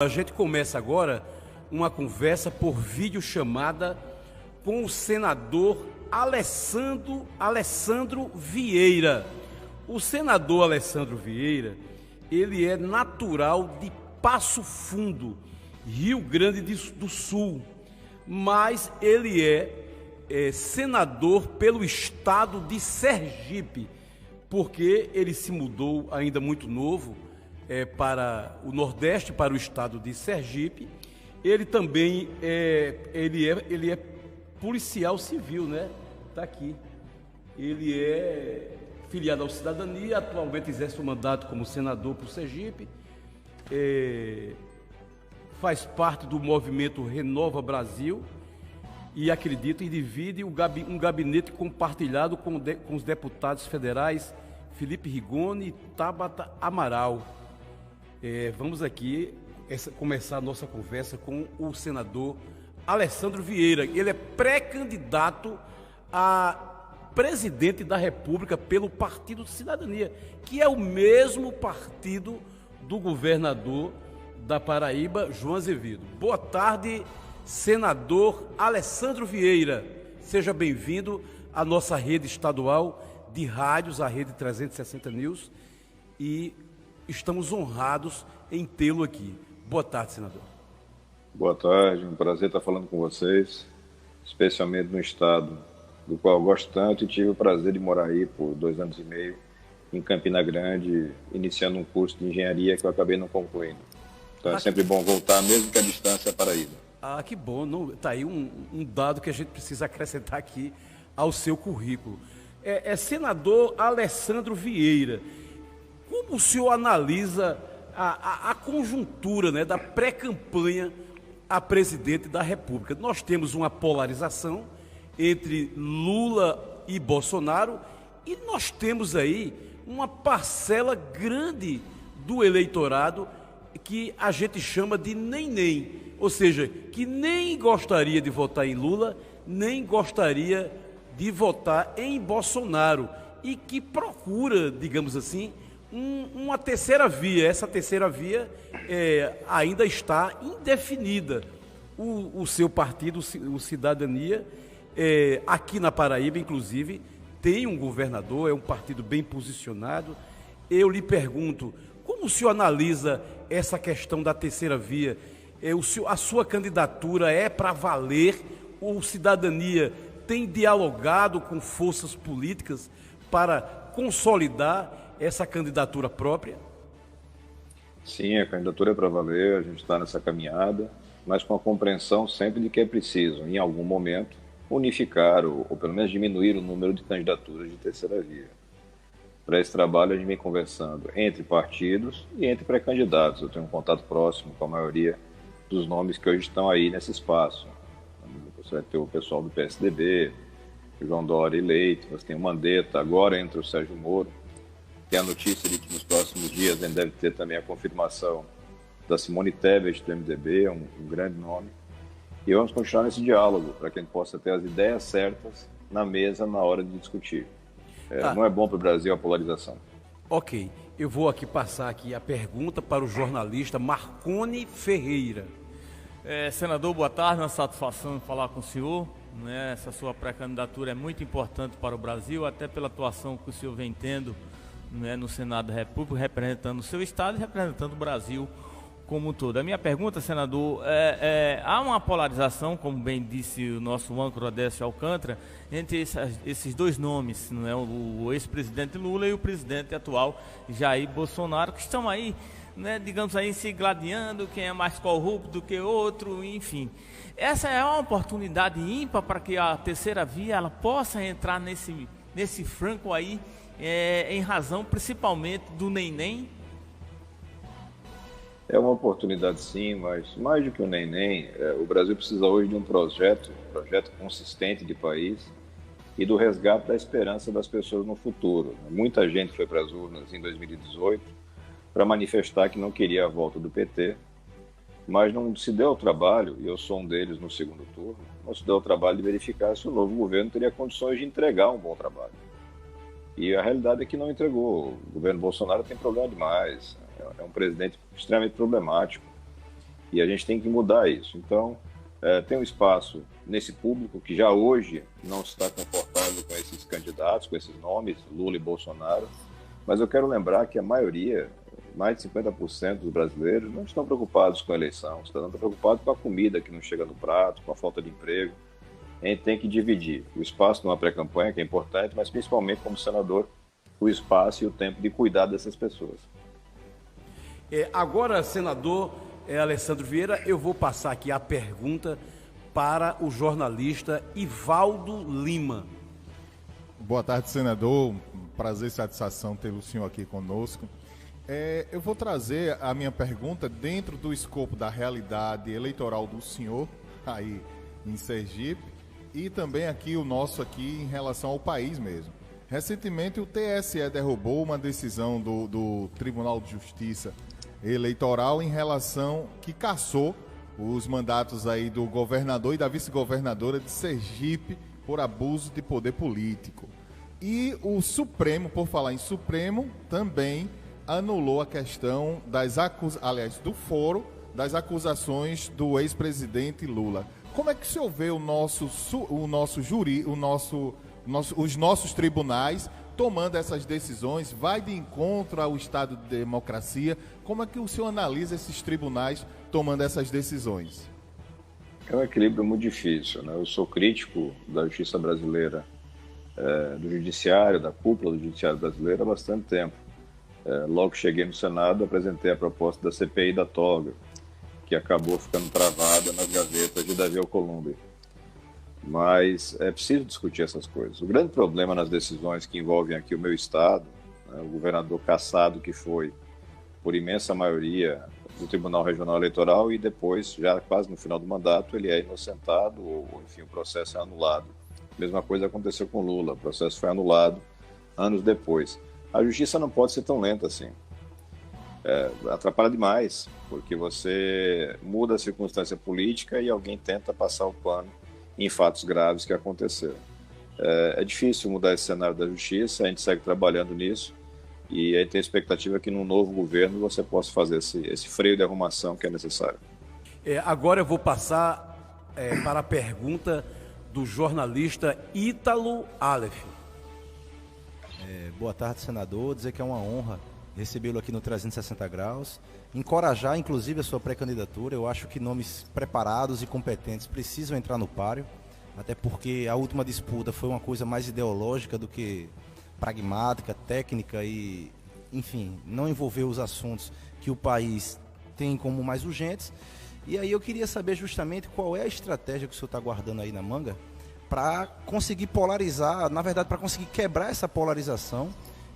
A gente começa agora uma conversa por videochamada com o senador Alessandro Vieira. O senador Alessandro Vieira, ele é natural de Passo Fundo, Rio Grande do Sul, mas ele é senador pelo estado de Sergipe, porque ele se mudou ainda muito novo para o Nordeste, para o estado de Sergipe. Ele também ele é policial civil, né? Está aqui. Ele é filiado ao Cidadania, atualmente exerce o mandato como senador para o Sergipe. Faz parte do movimento Renova Brasil e acredita e divide um gabinete compartilhado com os deputados federais Felipe Rigoni e Tabata Amaral. Vamos aqui começar a nossa conversa com o senador Alessandro Vieira. Ele é pré-candidato a presidente da República pelo Partido de Cidadania, que é o mesmo partido do governador da Paraíba, João Azevedo. Boa tarde, senador Alessandro Vieira. Seja bem-vindo à nossa rede estadual de rádios, a Rede 360 News, e estamos honrados em tê-lo aqui. Boa tarde, senador. Boa tarde, um prazer estar falando com vocês, especialmente no estado do qual eu gosto tanto, e tive o prazer de morar aí por 2 anos e meio, em Campina Grande, iniciando um curso de engenharia que eu acabei não concluindo. Então é sempre bom voltar, mesmo que a distância é Paraíba. Ah, que bom. Está aí um dado que a gente precisa acrescentar aqui ao seu currículo. Senador Alessandro Vieira, como o senhor analisa a conjuntura, né, da pré-campanha a presidente da República? Nós temos uma polarização entre Lula e Bolsonaro e nós temos aí uma parcela grande do eleitorado que a gente chama de nem-nem, ou seja, que nem gostaria de votar em Lula, nem gostaria de votar em Bolsonaro e que procura, digamos assim, uma terceira via. Essa terceira via ainda está indefinida. O seu partido, o Cidadania, aqui na Paraíba, inclusive, tem um governador, é um partido bem posicionado. Eu lhe pergunto, como o senhor analisa essa questão da terceira via? A sua candidatura é para valer? O Cidadania tem dialogado com forças políticas para consolidar essa candidatura própria? Sim, a candidatura é para valer, a gente está nessa caminhada, mas com a compreensão sempre de que é preciso, em algum momento, unificar ou pelo menos diminuir o número de candidaturas de terceira via. Para esse trabalho, a gente vem conversando entre partidos e entre pré-candidatos. Eu tenho um contato próximo com a maioria dos nomes que hoje estão aí nesse espaço. Você vai ter o pessoal do PSDB, o João Dória eleito, você tem o Mandetta, agora entra o Sérgio Moro. Tem a notícia de que nos próximos dias a gente deve ter também a confirmação da Simone Tebet, do MDB, um grande nome. E vamos continuar nesse diálogo, para que a gente possa ter as ideias certas na mesa na hora de discutir. Não é bom para o Brasil a polarização. Ok, eu vou aqui passar aqui a pergunta para o jornalista Marconi Ferreira. Senador, boa tarde, uma satisfação falar com o senhor. Essa sua pré-candidatura é muito importante para o Brasil, até pela atuação que o senhor vem tendo no Senado da República, representando o seu estado e representando o Brasil como um todo. A minha pergunta, senador, há uma polarização, como bem disse o nosso âncora Décio Alcântara, entre esses dois nomes, o ex-presidente Lula e o presidente atual Jair Bolsonaro, que estão aí, digamos aí, se gladiando, quem é mais corrupto do que outro, enfim. Essa é uma oportunidade ímpar para que a terceira via ela possa entrar nesse franco aí, em razão principalmente do nem-nem? É uma oportunidade sim, mas mais do que o nem-nem, o Brasil precisa hoje de um projeto consistente de país e do resgate da esperança das pessoas no futuro. Muita gente foi para as urnas em 2018 para manifestar que não queria a volta do PT, mas não se deu ao trabalho, e eu sou um deles no segundo turno, não se deu ao trabalho de verificar se o novo governo teria condições de entregar um bom trabalho. E a realidade é que não entregou. O governo Bolsonaro tem problema demais, é um presidente extremamente problemático. E a gente tem que mudar isso. Então, tem um espaço nesse público que já hoje não está confortável com esses candidatos, com esses nomes, Lula e Bolsonaro, mas eu quero lembrar que a maioria, mais de 50% dos brasileiros, não estão preocupados com a eleição, estão preocupados com a comida que não chega no prato, com a falta de emprego. A gente tem que dividir o espaço numa pré-campanha, que é importante, mas principalmente como senador, o espaço e o tempo de cuidar dessas pessoas. Agora, senador Alessandro Vieira, eu vou passar aqui a pergunta para o jornalista Ivaldo Lima. Boa tarde, senador. Prazer e satisfação ter o senhor aqui conosco. Eu vou trazer a minha pergunta dentro do escopo da realidade eleitoral do senhor, aí em Sergipe, e também aqui o nosso aqui em relação ao país mesmo. Recentemente o TSE derrubou uma decisão do Tribunal de Justiça Eleitoral em relação que cassou os mandatos aí do governador e da vice-governadora de Sergipe por abuso de poder político. E o Supremo, por falar em Supremo, também anulou a questão do foro das acusações do ex-presidente Lula. Como é que o senhor vê os nossos tribunais tomando essas decisões? Vai de encontro ao Estado de democracia? Como é que o senhor analisa esses tribunais tomando essas decisões? É um equilíbrio muito difícil, né? Eu sou crítico da justiça brasileira, do judiciário, da cúpula do judiciário brasileiro há bastante tempo. Logo que cheguei no Senado, apresentei a proposta da CPI da toga, que acabou ficando travada nas gavetas de Davi Alcolumbre. Mas é preciso discutir essas coisas. O grande problema nas decisões que envolvem aqui o meu estado, né, o governador cassado que foi, por imensa maioria, do Tribunal Regional Eleitoral, e depois, já quase no final do mandato, ele é inocentado ou, enfim, o processo é anulado. A mesma coisa aconteceu com Lula, o processo foi anulado anos depois. A justiça não pode ser tão lenta assim. Atrapalha demais, porque você muda a circunstância política e alguém tenta passar o pano em fatos graves que aconteceram. É difícil mudar esse cenário da justiça, a gente segue trabalhando nisso e aí tem a expectativa que num novo governo você possa fazer esse freio de arrumação que é necessário. Agora eu vou passar para a pergunta do jornalista Ítalo Aleph. Boa tarde, senador. Dizer que é uma honra recebê-lo aqui no 360 Graus. Encorajar, inclusive, a sua pré-candidatura. Eu acho que nomes preparados e competentes precisam entrar no páreo, até porque a última disputa foi uma coisa mais ideológica do que pragmática, técnica e, enfim, não envolveu os assuntos que o país tem como mais urgentes. E aí eu queria saber justamente qual é a estratégia que o senhor está guardando aí na manga para conseguir polarizar, na verdade, para conseguir quebrar essa polarização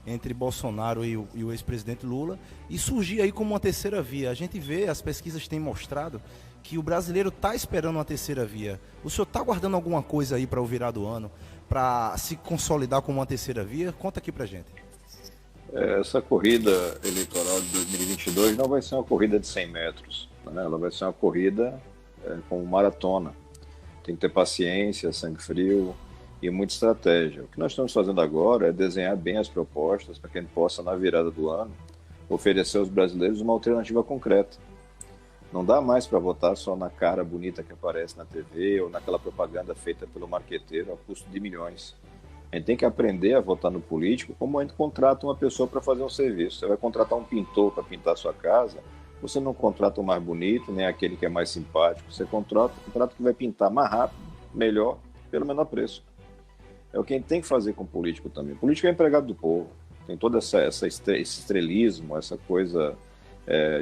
entre Bolsonaro e o ex-presidente Lula e surgir aí como uma terceira via. A gente vê, as pesquisas têm mostrado que o brasileiro está esperando uma terceira via. O senhor está guardando alguma coisa aí para o virar do ano, para se consolidar como uma terceira via? Conta aqui para gente. Essa corrida eleitoral de 2022 não vai ser uma corrida de 100 metros, né? Ela vai ser uma corrida como maratona. Tem que ter paciência, sangue frio e muita estratégia. O que nós estamos fazendo agora é desenhar bem as propostas para que a gente possa, na virada do ano, oferecer aos brasileiros uma alternativa concreta. Não dá mais para votar só na cara bonita que aparece na TV ou naquela propaganda feita pelo marqueteiro a custo de milhões. A gente tem que aprender a votar no político como a gente contrata uma pessoa para fazer um serviço. Você vai contratar um pintor para pintar a sua casa, você não contrata o mais bonito, nem aquele que é mais simpático. Você contrata o que vai pintar mais rápido, melhor, pelo menor preço. É o que a gente tem que fazer com o político também. O político é empregado do povo. Tem todo esse estrelismo, essa coisa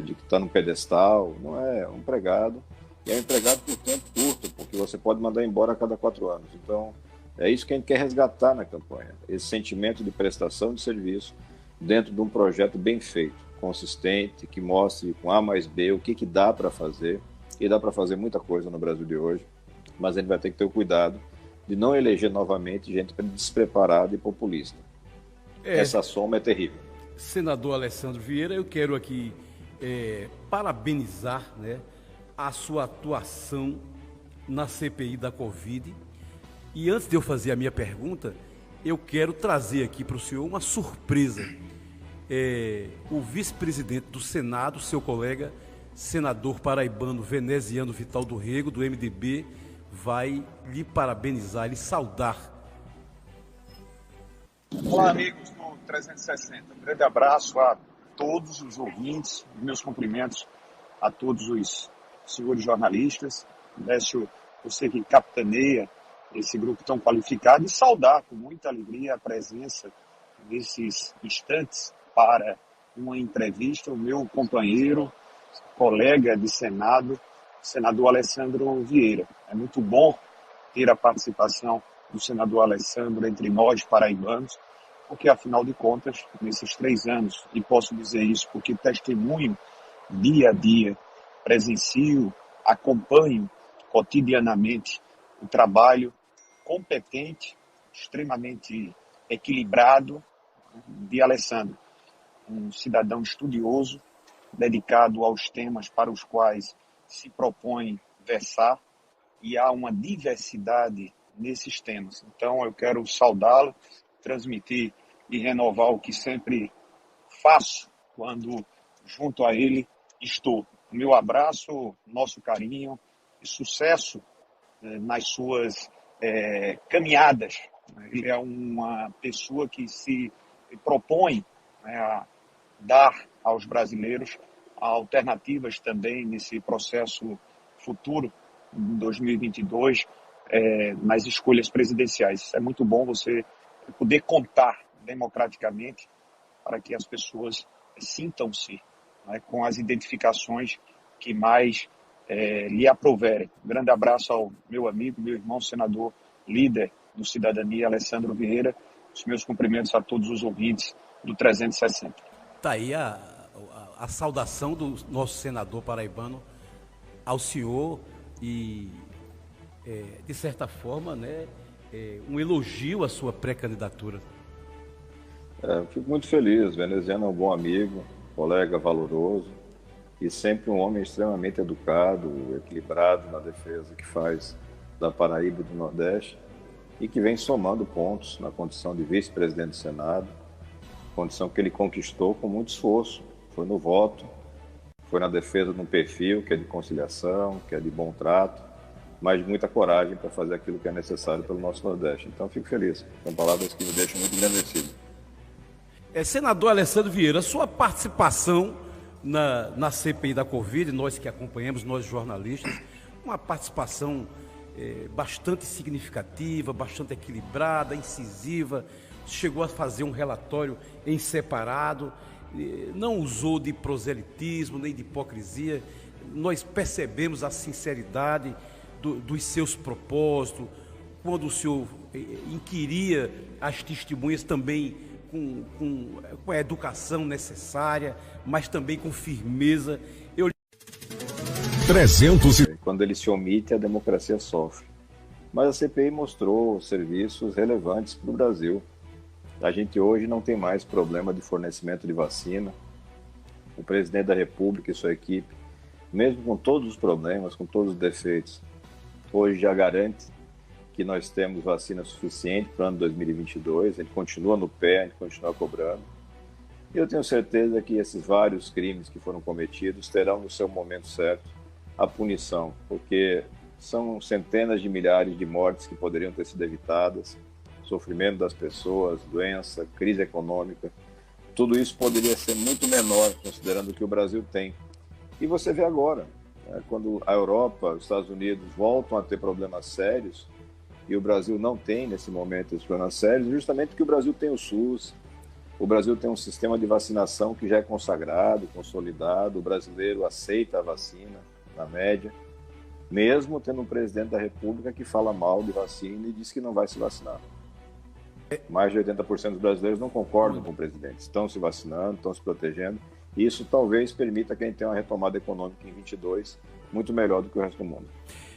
de que está no pedestal. Não é um empregado. E é um empregado por tempo curto, porque você pode mandar embora a cada 4 anos. Então, é isso que a gente quer resgatar na campanha. Esse sentimento de prestação de serviço dentro de um projeto bem feito, consistente, que mostre com A mais B o que dá para fazer. E dá para fazer muita coisa no Brasil de hoje. Mas a gente vai ter que ter o cuidado de não eleger novamente gente despreparada e populista. Essa soma é terrível. Senador Alessandro Vieira, eu quero aqui parabenizar, né, a sua atuação na CPI da Covid. E antes de eu fazer a minha pergunta, eu quero trazer aqui para o senhor uma surpresa. O vice-presidente do Senado, seu colega senador paraibano veneziano Vital do Rego, do MDB, vai lhe parabenizar, lhe saudar. Olá, amigos do 360. Um grande abraço a todos os ouvintes, meus cumprimentos a todos os senhores jornalistas. Décio, você que capitaneia esse grupo tão qualificado, e saudar com muita alegria a presença nesses instantes para uma entrevista o meu companheiro, colega de Senado, senador Alessandro Vieira. É muito bom ter a participação do senador Alessandro entre nós paraibanos, porque afinal de contas, nesses 3 anos, e posso dizer isso porque testemunho dia a dia, presencio, acompanho cotidianamente o trabalho competente, extremamente equilibrado de Alessandro, um cidadão estudioso, dedicado aos temas para os quais se propõe versar, e há uma diversidade nesses temas. Então eu quero saudá-lo, transmitir e renovar o que sempre faço quando junto a ele estou. Meu abraço, nosso carinho e sucesso nas suas caminhadas. Ele é uma pessoa que se propõe a dar aos brasileiros alternativas também nesse processo futuro, em 2022, nas escolhas presidenciais. É muito bom você poder contar democraticamente para que as pessoas sintam-se com as identificações que mais lhe aproverem. Um grande abraço ao meu amigo, meu irmão, senador, líder do Cidadania, Alessandro Vieira. Os meus cumprimentos a todos os ouvintes do 360. Está aí a saudação do nosso senador paraibano ao senhor e, de certa forma, um elogio à sua pré-candidatura. Fico muito feliz. Veneziano é um bom amigo, colega valoroso e sempre um homem extremamente educado, equilibrado na defesa que faz da Paraíba e do Nordeste e que vem somando pontos na condição de vice-presidente do Senado, condição que ele conquistou com muito esforço. Foi no voto, foi na defesa de um perfil que é de conciliação, que é de bom trato, mas de muita coragem para fazer aquilo que é necessário pelo nosso Nordeste. Então, fico feliz. São palavras que me deixam muito agradecido. Senador Alessandro Vieira, sua participação na CPI da Covid, nós que acompanhamos, nós jornalistas, uma participação bastante significativa, bastante equilibrada, incisiva, chegou a fazer um relatório em separado, não usou de proselitismo nem de hipocrisia. Nós percebemos a sinceridade dos seus propósitos, quando o senhor inquiria as testemunhas também com a educação necessária, mas também com firmeza. 300. Quando ele se omite, a democracia sofre. Mas a CPI mostrou serviços relevantes para o Brasil. A gente hoje não tem mais problema de fornecimento de vacina. O presidente da República e sua equipe, mesmo com todos os problemas, com todos os defeitos, hoje já garante que nós temos vacina suficiente para o ano 2022. A gente continua no pé, a gente continua cobrando. E eu tenho certeza que esses vários crimes que foram cometidos terão no seu momento certo a punição, porque são centenas de milhares de mortes que poderiam ter sido evitadas, sofrimento das pessoas, doença, crise econômica, tudo isso poderia ser muito menor, considerando o que o Brasil tem. E você vê agora, quando a Europa, os Estados Unidos voltam a ter problemas sérios, e o Brasil não tem nesse momento esses problemas sérios, justamente porque o Brasil tem o SUS, o Brasil tem um sistema de vacinação que já é consagrado, consolidado, o brasileiro aceita a vacina, na média, mesmo tendo um presidente da República que fala mal de vacina e diz que não vai se vacinar. Mais de 80% dos brasileiros não concordam com o presidente, estão se vacinando, estão se protegendo, e isso talvez permita que a gente tenha uma retomada econômica em 22 muito melhor do que o resto do mundo.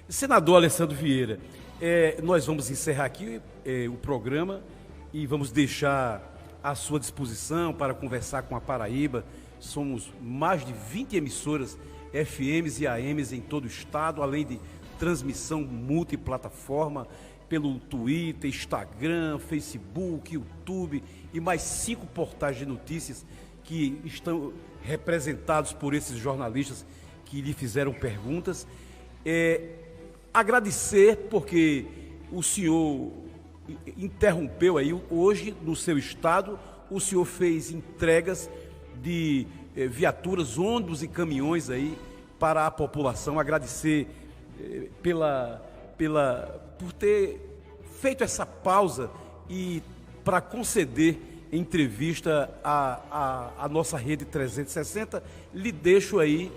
Senador Alessandro Vieira, nós vamos encerrar aqui o programa e vamos deixar à sua disposição para conversar com a Paraíba. Somos mais de 20 emissoras FMs e AMs em todo o estado, além de transmissão multiplataforma pelo Twitter, Instagram, Facebook, YouTube e mais 5 portais de notícias que estão representados por esses jornalistas que lhe fizeram perguntas. Agradecer porque o senhor interrompeu aí, hoje no seu estado, o senhor fez entregas de viaturas, ônibus e caminhões aí para a população. Agradecer por ter feito essa pausa e para conceder entrevista à nossa Rede 360. Lhe deixo aí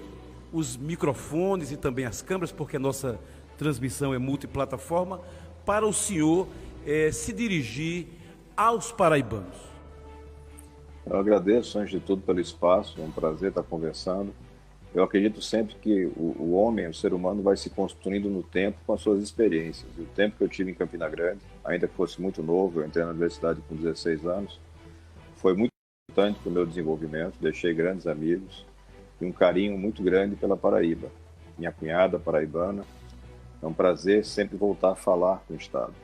os microfones e também as câmeras, porque a nossa transmissão é multiplataforma, para o senhor se dirigir aos paraibanos. Eu agradeço, antes de tudo, pelo espaço, é um prazer estar conversando. Eu acredito sempre que o homem, o ser humano, vai se construindo no tempo com as suas experiências. E o tempo que eu tive em Campina Grande, ainda que fosse muito novo, eu entrei na universidade com 16 anos, foi muito importante para o meu desenvolvimento, deixei grandes amigos e um carinho muito grande pela Paraíba. Minha cunhada paraibana, é um prazer sempre voltar a falar com o Estado.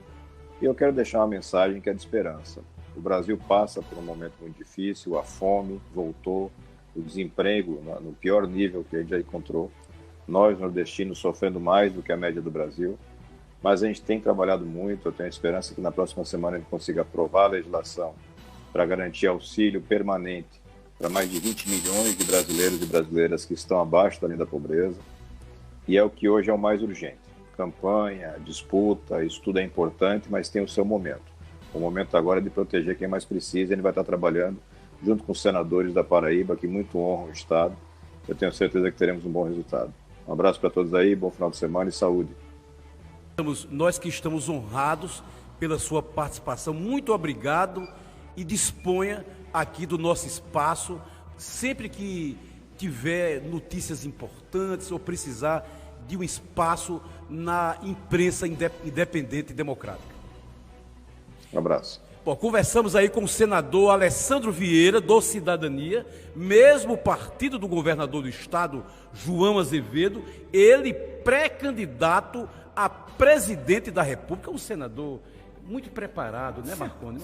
E eu quero deixar uma mensagem que é de esperança. O Brasil passa por um momento muito difícil, a fome voltou, o desemprego no pior nível que a gente já encontrou. Nós, nordestinos, sofrendo mais do que a média do Brasil, mas a gente tem trabalhado muito. Eu tenho esperança que na próxima semana a gente consiga aprovar a legislação para garantir auxílio permanente para mais de 20 milhões de brasileiros e brasileiras que estão abaixo da linha da pobreza, e é o que hoje é o mais urgente. Campanha, disputa, isso tudo é importante, mas tem o seu momento. O momento agora é de proteger quem mais precisa. Ele vai estar trabalhando junto com os senadores da Paraíba, que muito honram o Estado. Eu tenho certeza que teremos um bom resultado. Um abraço para todos aí, bom final de semana e saúde. Nós que estamos honrados pela sua participação, muito obrigado, e disponha aqui do nosso espaço, sempre que tiver notícias importantes ou precisar de um espaço na imprensa independente e democrática. Um abraço. Bom, conversamos aí com o senador Alessandro Vieira, do Cidadania, mesmo partido do governador do estado, João Azevedo, ele pré-candidato a presidente da República, um senador muito preparado, né, Marconi?